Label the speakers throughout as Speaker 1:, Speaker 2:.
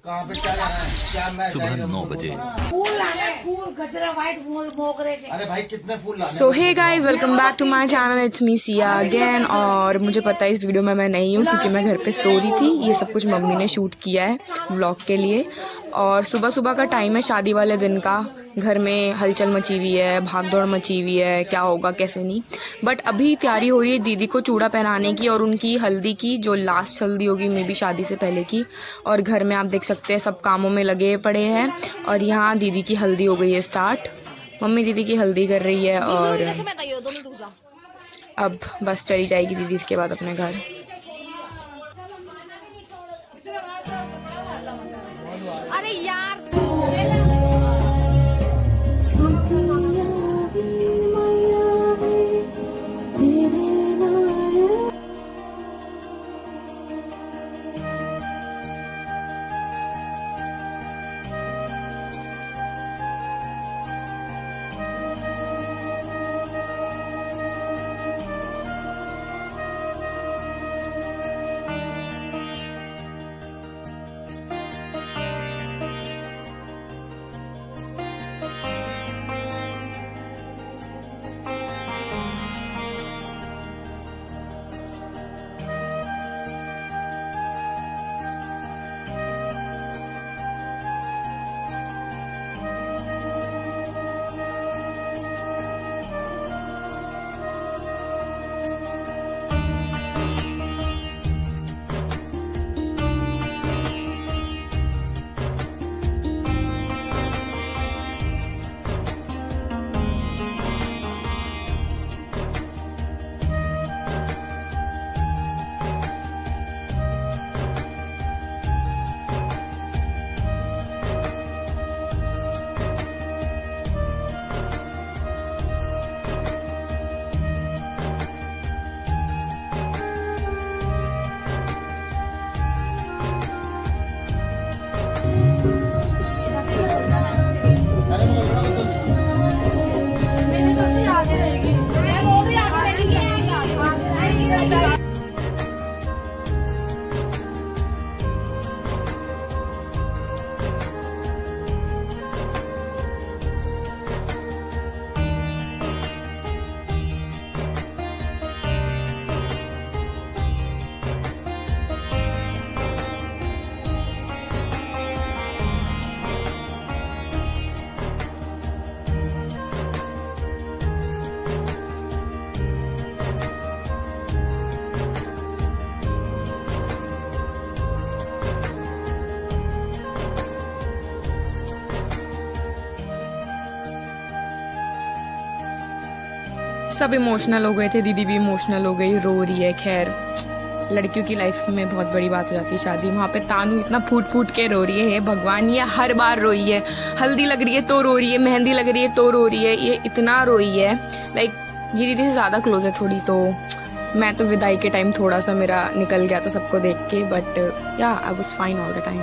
Speaker 1: कहाँ पे क्या लाना है? क्या मैं
Speaker 2: सुबह 9 बजे।
Speaker 3: फूल लाना है, फूल गजरा व्हाइट मोगरे के।
Speaker 1: अरे भाई कितने फूल लाने?
Speaker 4: So hey guys, welcome back to my channel. It's me Siya again. और मुझे पता है इस वीडियो में मैं नहीं हूँ क्योंकि मैं घर पे सो रही थी। ये सब कुछ मम्मी ने शूट किया है व्लॉग के लिए। और सुबह सुबह का टाइम है शादी वाले दिन का। घर में हलचल मची हुई है, भाग दौड़ मची हुई है, क्या होगा कैसे नहीं। बट अभी तैयारी हो रही है दीदी को चूड़ा पहनाने की और उनकी हल्दी की, जो लास्ट हल्दी होगी मे बी शादी से पहले की। और घर में आप देख सकते हैं सब कामों में लगे पड़े हैं। और यहाँ दीदी की हल्दी हो गई है स्टार्ट। मम्मी दीदी की हल्दी कर रही है और अब बस चली जाएगी दीदी इसके बाद अपने घर।
Speaker 3: अरे यार
Speaker 4: सब इमोशनल हो गए थे, दीदी भी इमोशनल हो गई, रो रही है। खैर लड़कियों की लाइफ में बहुत बड़ी बात हो जाती है शादी। वहाँ पे तानू इतना फूट फूट के रो रही है, हे भगवान ये हर बार रोई है। हल्दी लग रही है तो रो रही है, मेहंदी लग रही है तो रो रही है। ये इतना रोई है, लाइक ये दीदी से ज़्यादा क्लोज है थोड़ी। तो मैं तो विदाई के टाइम थोड़ा सा मेरा निकल गया था सबको देख के, बट या I was fine all the time.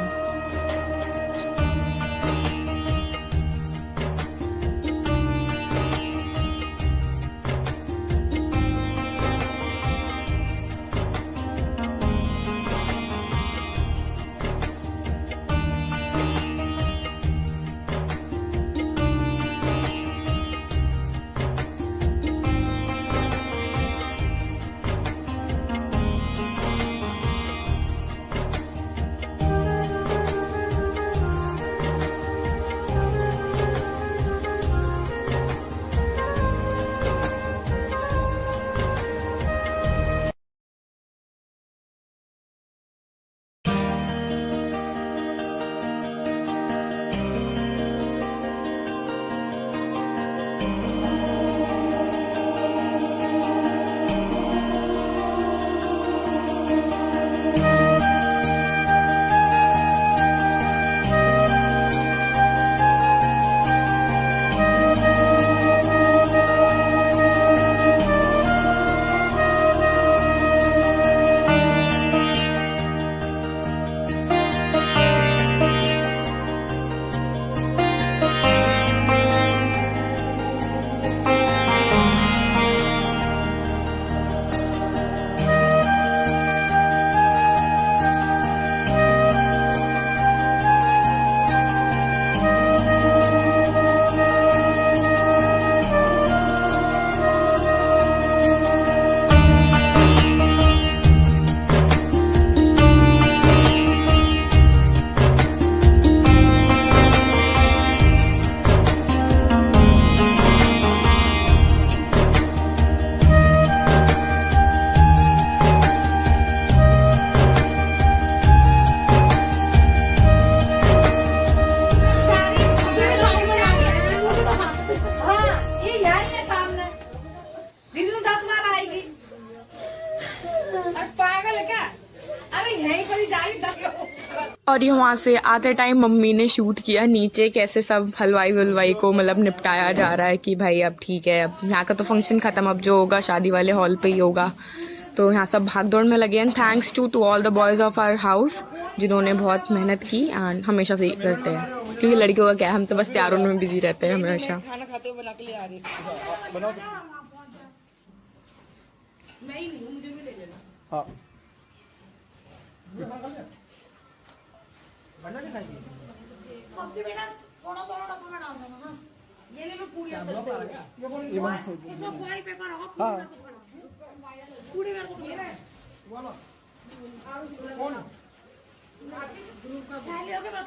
Speaker 3: पागल है क्या? अरे यहीं पर ही जा रही 10 लोग।
Speaker 4: और यहाँ से आते टाइम मम्मी ने शूट किया नीचे कैसे सब हलवाई वलवाई को मतलब निपटाया जा रहा है कि भाई अब ठीक है, अब यहाँ का तो फंक्शन ख़त्म, अब जो होगा शादी वाले हॉल पे ही होगा। तो यहाँ सब भाग दौड़ में लगे हैं। Thanks to all the boys of our house जिन्होंने बहुत मेहनत की एंड हमेशा से रहते हैं, क्योंकि लड़कियों का क्या है, हम तो बस तैयारों में बिजी रहते हैं हमेशा।
Speaker 3: खाना खाते हुए बना के ले आ रही नहीं मुझे भी ले लेना।
Speaker 1: हाँ
Speaker 3: सब्जी बेटा थोड़ा थोड़ा डब्बा में डाल देना ना। ये ले लो पूरी इसमें फॉइल पेपर होगा पूरी मेरे को ले रहा है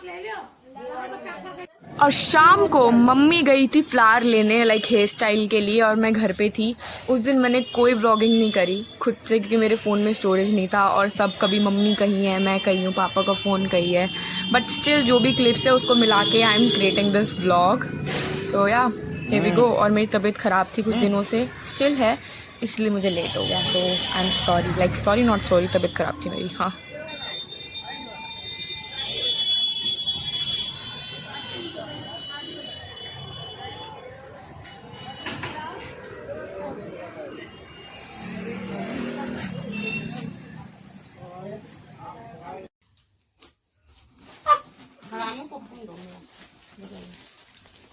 Speaker 3: ले लियो।
Speaker 4: और शाम को मम्मी गई थी फ्लावर लेने लाइक हेयर स्टाइल के लिए और मैं घर पे थी। उस दिन मैंने कोई व्लॉगिंग नहीं करी खुद से क्योंकि मेरे फ़ोन में स्टोरेज नहीं था और सब कभी मम्मी कहीं है, मैं कहीं हूँ, पापा का फ़ोन कहीं है, बट स्टिल जो भी क्लिप्स है उसको मिला के I am creating this vlog. तो या हियर वी गो। और मेरी तबीयत ख़राब थी कुछ दिनों से, स्टिल है, इसलिए मुझे लेट हो गया। So I am sorry, like sorry not sorry, तबीयत ख़राब थी मेरी। हाँ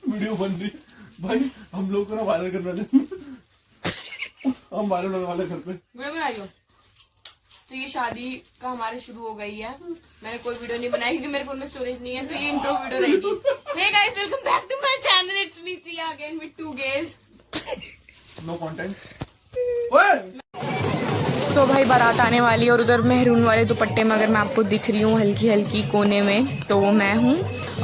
Speaker 2: वीडियो बन रही भाई, हम लोग को ना वायरल करने वाले हम वायरल होने वाले घर पे
Speaker 4: वीडियो में आइयो। तो ये शादी का हमारे शुरू हो गई है। मैंने कोई वीडियो नहीं बनाई क्योंकि मेरे फोन में स्टोरेज नहीं है, तो ये इंट्रो वीडियो रहेगी। Hey guys, welcome back to my channel, it's me Siya again with 2 gays।
Speaker 2: No content.
Speaker 4: So भाई बारात आने वाली है और उधर मेहरून वाले दुपट्टे में अगर मैं आपको दिख रही हूँ हल्की हल्की कोने में, तो वो मैं हूँ।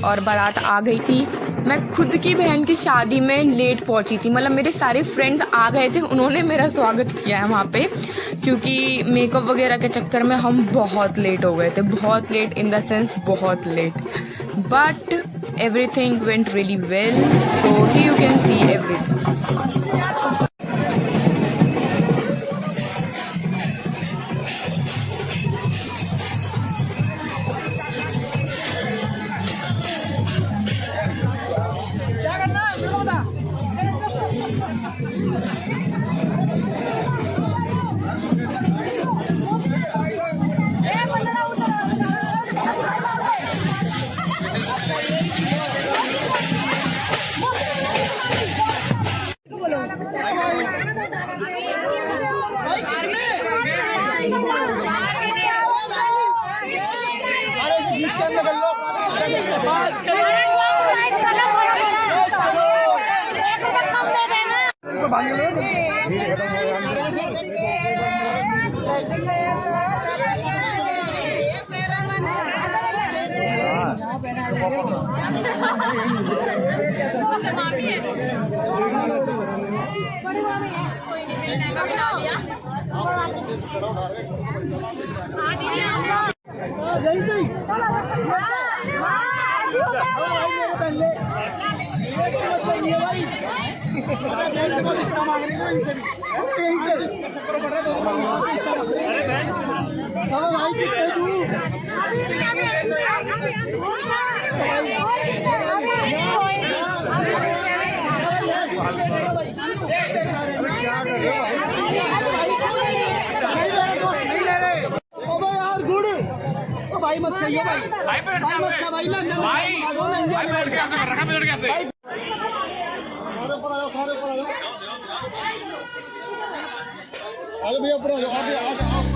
Speaker 4: और बारात आ गई थी। मैं खुद की बहन की शादी में लेट पहुँची थी, मतलब मेरे सारे फ्रेंड्स आ गए थे, उन्होंने मेरा स्वागत किया है वहाँ पे, क्योंकि मेकअप वगैरह के चक्कर में हम बहुत लेट हो गए थे, बहुत लेट इन द सेंस बहुत late, but everything went really well. So ही यू कैन सी एवरीथिंग।
Speaker 5: भाई मत कहिए भाई मत खा भाई ना भाई बैठ के ऐसे कर रखा बैठ के ऐसे आगे भैया ऊपर आगे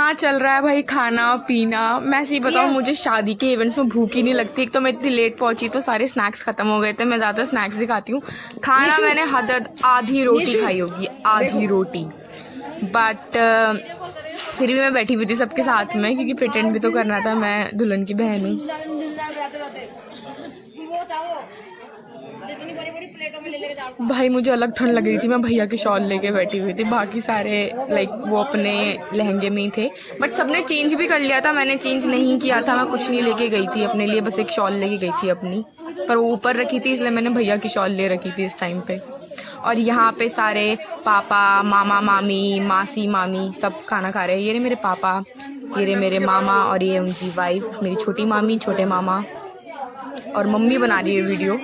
Speaker 4: यहाँ चल रहा है भाई खाना पीना। मैं सही बताऊँ, मुझे शादी के इवेंट्स में भूख ही नहीं लगती। एक तो मैं इतनी लेट पहुंची तो सारे स्नैक्स खत्म हो गए थे। मैं ज़्यादा स्नैक्स ही खाती हूँ। खाना मैंने हद आधी रोटी खाई होगी, आधी रोटी। बट फिर भी मैं बैठी हुई थी सबके साथ में, क्योंकि प्रिटेंड भी तो करना था मैं दुल्हन की बहन हूँ। भाई मुझे अलग ठंड लग रही थी, मैं भैया की शॉल लेके बैठी हुई थी। बाकी सारे लाइक वो अपने लहंगे में ही थे, बट सबने चेंज भी कर लिया था। मैंने चेंज नहीं किया था, मैं कुछ नहीं लेके गई थी अपने लिए, बस एक शॉल लेके गई थी अपनी, पर वो ऊपर रखी थी इसलिए मैंने भैया की शॉल ले रखी थी इस टाइम पे। और यहाँ पे सारे पापा, मामा, मामी, मासी, मामी सब खाना खा रहे हैं। ये रहे मेरे पापा, ये रहे मेरे मामा, और ये उनकी वाइफ, मेरी छोटी मामी, छोटे मामा, और मम्मी बना रही है वीडियो।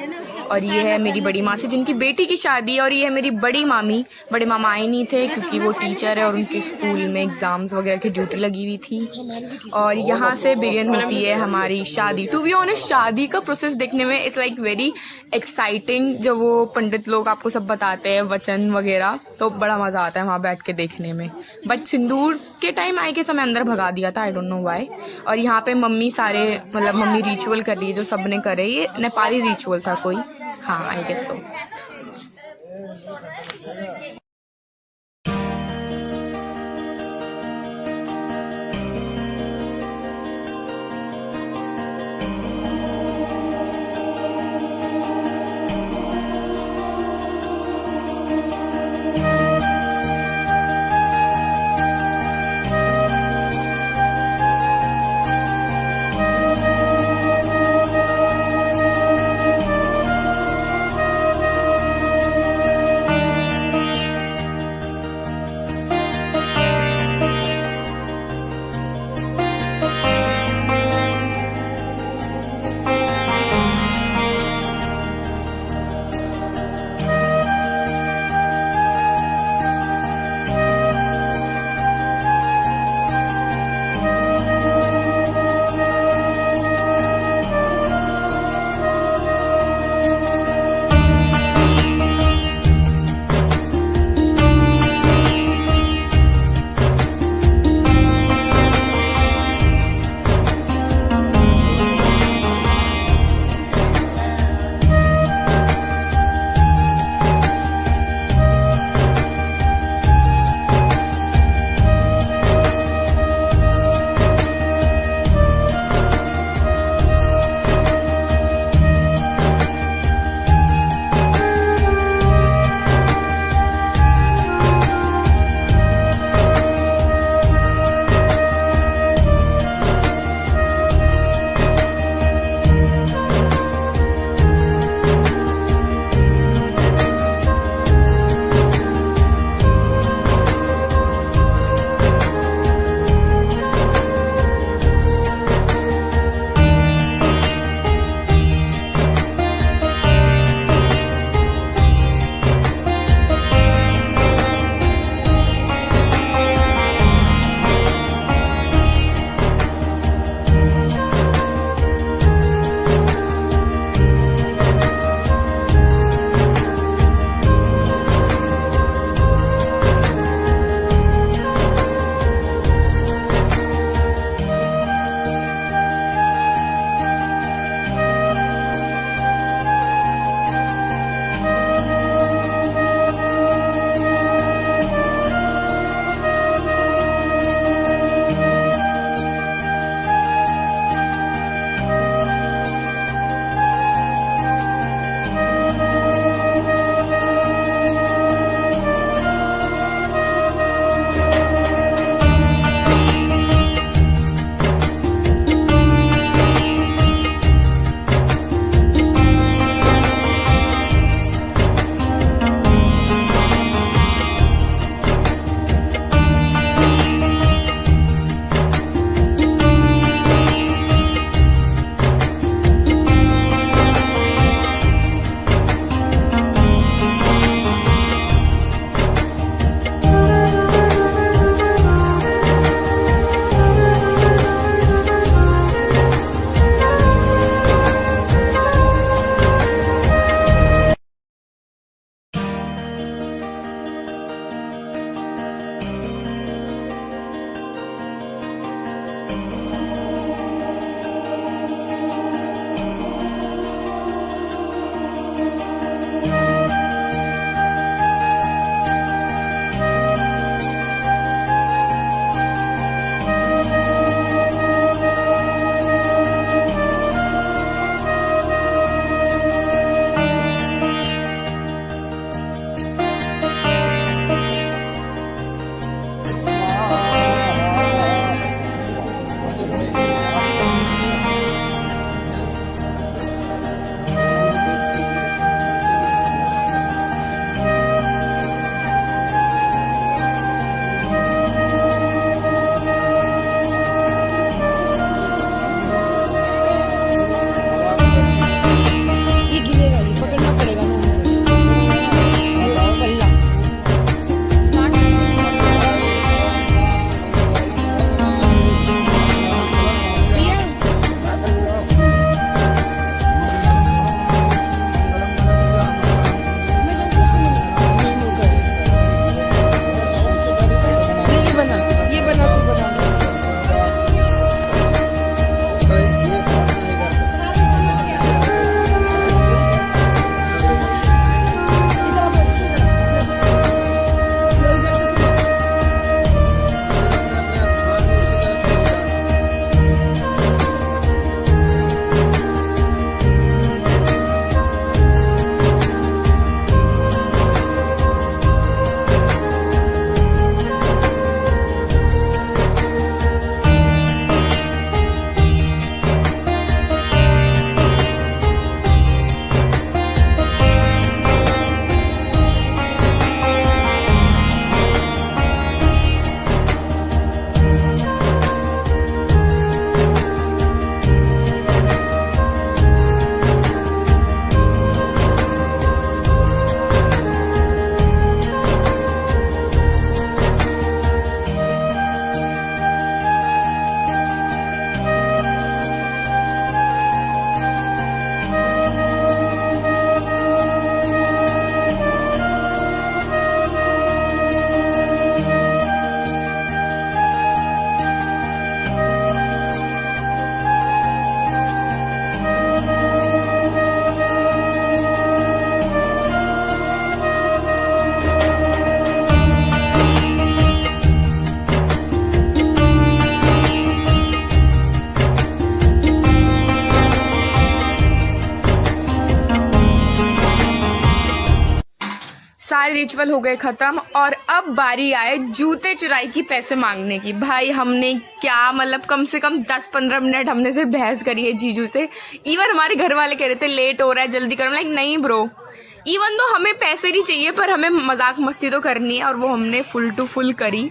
Speaker 4: और ये है मेरी बड़ी मासी जिनकी बेटी की शादी है। और ये है मेरी बड़ी मामी। बड़े मामा आए नहीं थे क्योंकि वो टीचर है और उनके स्कूल में एग्ज़ाम्स वगैरह की ड्यूटी लगी हुई थी। और यहाँ से बिगिन होती है हमारी शादी। टू बी ऑनेस्ट, शादी का प्रोसेस देखने में इट्स लाइक वेरी एक्साइटिंग। जब वो पंडित लोग आपको सब बताते हैं वचन वगैरह, तो बड़ा मज़ा आता है वहाँ बैठ के देखने में। बट सिंदूर के टाइम आई के समय अंदर भगा दिया था, आई डोंट नो व्हाई। और यहाँ पे मम्मी सारे मतलब मम्मी रिचुअल कर रही है जो सब ने करे। ये नेपाली रिचुअल था कोई, हाँ आई गेस सो। रिचुअल हो गए खत्म और अब बारी आए जूते चुराई की पैसे मांगने की। भाई हमने क्या मतलब कम से कम 10-15 मिनट हमने सिर्फ बहस करी है जीजू से। इवन हमारे घर वाले कह रहे थे लेट हो रहा है जल्दी करो, लाइक नहीं ब्रो, इवन तो हमें पैसे नहीं चाहिए पर हमें मजाक मस्ती तो करनी है और वो हमने फुल टू फुल करी।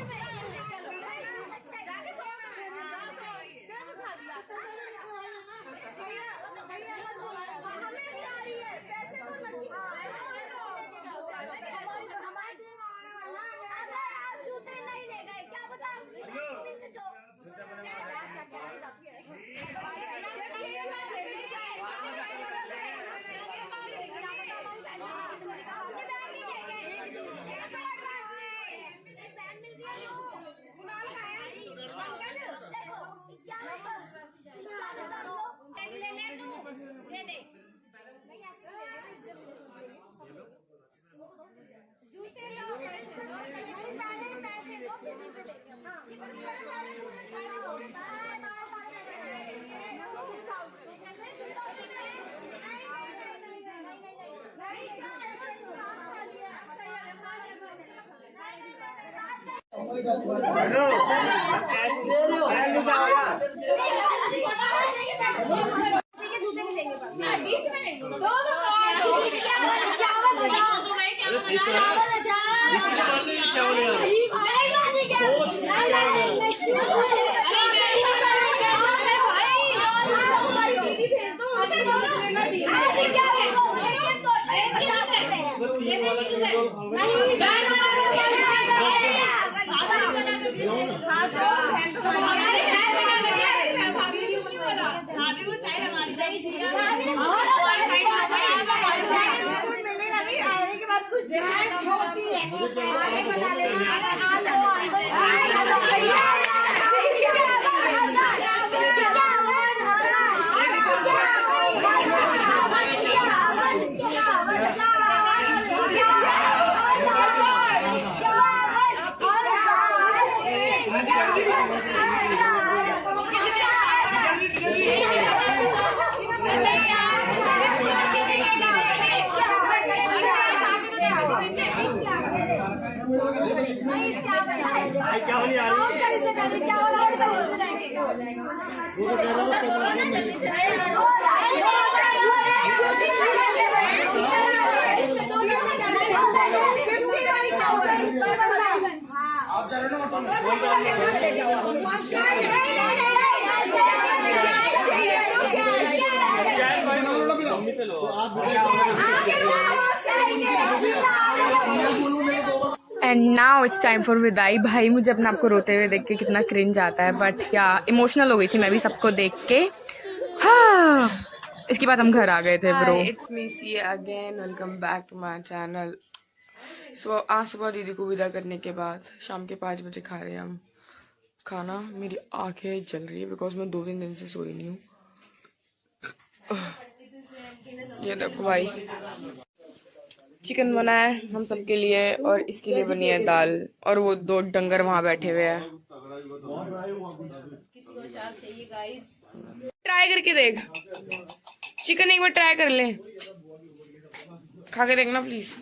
Speaker 4: And now it's time for विदाई। भाई मुझे अपने आप को रोते हुए देख के कितना क्रिंज आता है, बट या इमोशनल हो गई थी मैं भी सबको देख के। हाँ, इसके बाद हम घर आ गए थे bro. It's me Siya again, welcome back to my channel. So आज सुबह दीदी को विदा करने के बाद शाम के 5 बजे खा रहे हैं हम खाना। मेरी आंखें जल रही है बिकॉज मैं 2-3 दिन से सोई नहीं हूँ। ये देखो भाई चिकन बना है हम सबके लिए और इसके लिए बनी है दाल, और वो 2 डंगर वहां बैठे हुए हैं। ट्राई करके देख चिकन, एक बार ट्राई कर ले, खा के देखना प्लीज,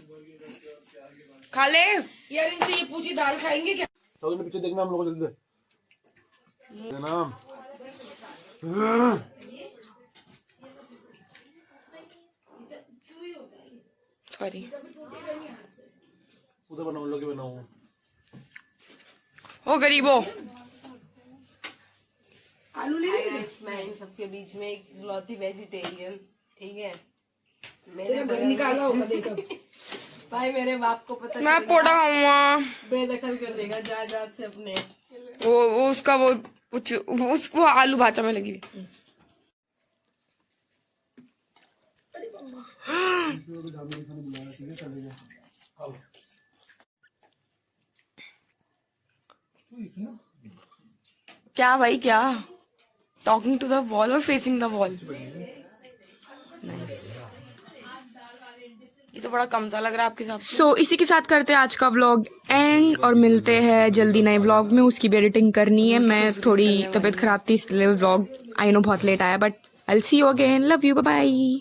Speaker 4: खा ले यार। इनसे ये पूछी दाल खाएंगे क्या?
Speaker 2: तो पीछे देखना हम लोग जल्दी देना। सॉरी उधर बनाओ, लोग बनाओ। ओ गरीबो आलू ले लीजिए।
Speaker 6: मैं इन सबके बीच में एक इकलौती वेजिटेरियन, ठीक है,
Speaker 3: मेरे घर निकाला होगा देखो।
Speaker 6: भाई मेरे बाप को पता
Speaker 4: मैं पोड़ा खाऊंगा,
Speaker 6: बेदखल कर देगा जायदाद से अपने।
Speaker 4: वो उसका वो कुछ उसको आलू भाजा में लगी हुई। क्या भाई क्या? टॉकिंग टू द वॉल और फेसिंग द वॉल। ये तो बड़ा कम सा लग रहा है आपके साथ। सो इसी के साथ करते हैं आज का व्लॉग एंड, और मिलते हैं जल्दी नए व्लॉग में। उसकी भी एडिटिंग करनी है। मैं थोड़ी तबीयत खराब थी इसलिए व्लॉग आई नो बहुत लेट आया, but I will see you again. Love you, bye bye.